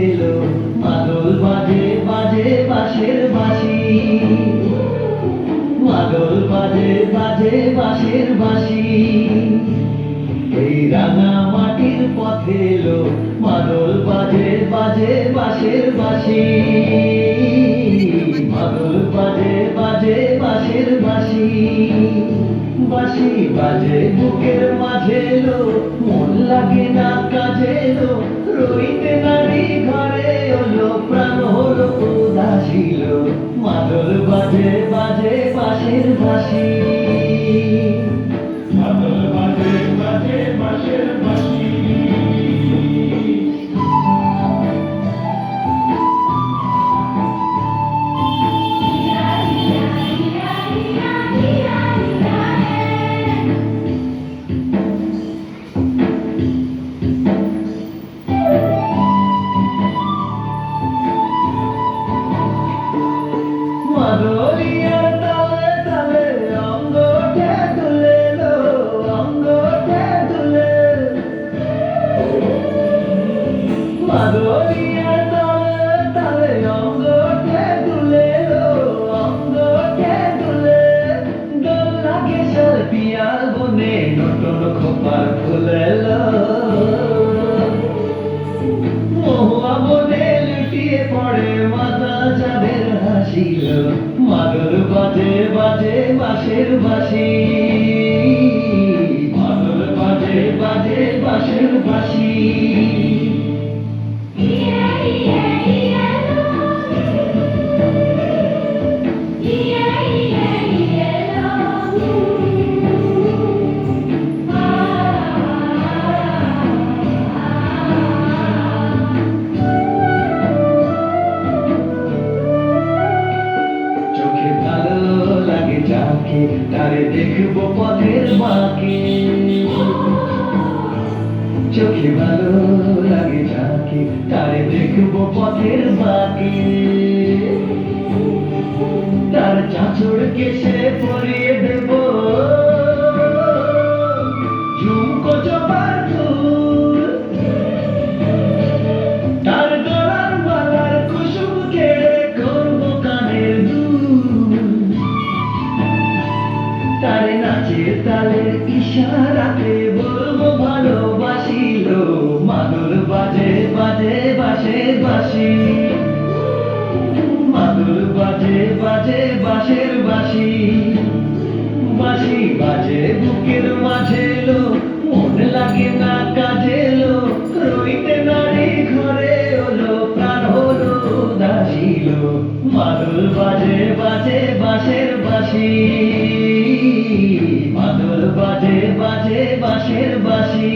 এলো, মাদল বাজে বাজে বাঁশের বাঁশি, মাদল বাজে বাজে বাঁশের বাঁশি। এই রাঙা মাটির পথে এলো, মাদল বাজে বাজে বাঁশের বাঁশি, মাদল বাজে বাজে বাঁশের বাঁশি। বাঁশি বাজে বুকের মাঝে এলো, মন লাগে না কাজে এলো, রইতে নারী ঘরে হলো, প্রাণ হলো উদাসীল, মাদল বাজে বাজে বাঁশের বাঁশি, মাদল বাজে বাজে বাঁশের বাঁশি। মাদলিয়ার তালে তালে অঙ্গটা দুলে লো, অঙ্গটা দুলে। মাদলিয়ার তালে তালে অঙ্গটা দুলে লো, অঙ্গটা দুলে। দোল লাগে সার পিয়াল বনে, নতুন খোপার ফুলে লো, মহুয়া বনে লুটিয়ে পড়ে মাতা যাদের হাসিল, মাদল বাজে বাজে বাঁশের বাঁশি, মাদল বাজে বাজে বাঁশের বাঁশি। চোখে ভালো লাগে যাকে, তারে দেখবো পথের বাঁকে, চোখে ভালো লাগে যাকে, তারে দেখবো পথের বাঁকে। তার চাঁচড় কেশে পরিয়ে দেব ঝুমকো জবার ফুল, তার গলার মালার কুসুম কেড়ে করবো কানের দুল। তারে নাচের তালের ইশারাতে বলবো ভালোবাসিল, মাদল বাজে বাজে বাঁশের বাঁশি, মাদল বাজে বাজে বাঁশের বাঁশি। বাঁশি বাজে বুকের মাঝে এলো, মন লাগে না কাজে এলো, রইতে নারী ঘরে হলো, প্রাণ হলো উদাসীল, মাদল বাজে বাজে বাঁশের বাঁশি, মাদল বাজে বাজে বাঁশের বাঁশি।